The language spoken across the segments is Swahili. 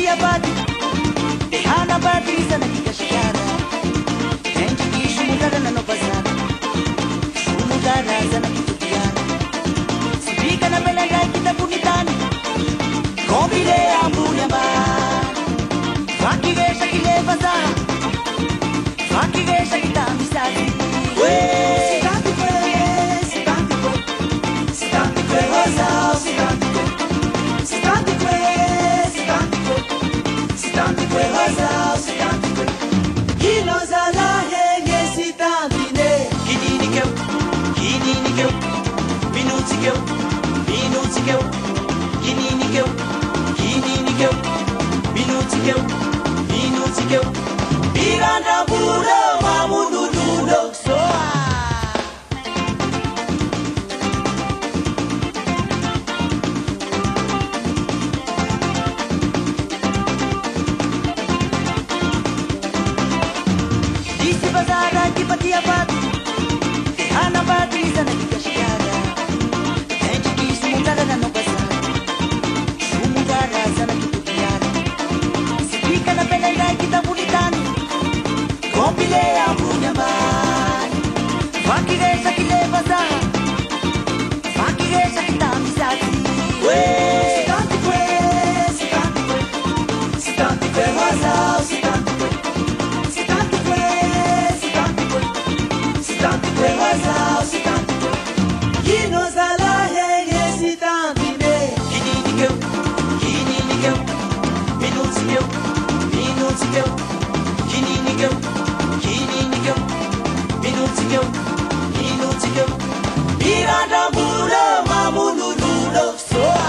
abadi Tehana badriza na kikashikara Enji kishu mugara na nopazara Shumugara zana kitukiara Sibika na belanga kita punitani Kombile ambunyamba Fakigesha kile bazaha Fakigesha kita misali Sitanti kwe hoza Sitanti kwe hoza Kilo zala henge sitanti ne Kinini keu Minuti keu Kinini keu Minuti keu Biranda budo mamundu dudo soa Disi bazara kipati abadi Tehana badriza na kikashikara Enji kisu mugara na nopazara Shumugara zana kitukiara Sipika na belanga kita punitani Kombile ambunyambani Fakigesha kile bazaha Fakigesha kita misati Sitanti kwe hoza Sitanti kwe hoza Kino zala henge sitanti ne Kinini keu Minuti keu Kinini keu Minuti keu Biranda budo mamundu dudo soa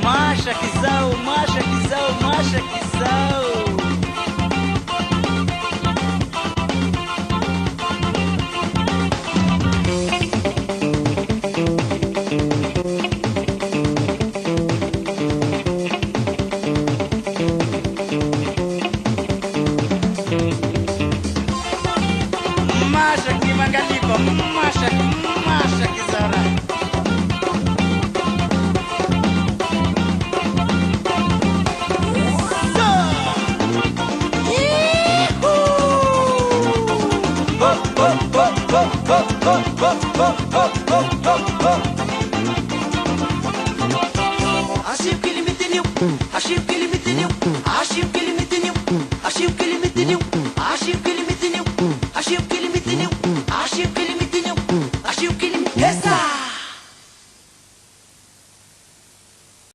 Masha kizao Masha kimangaliko Masha kizara Essa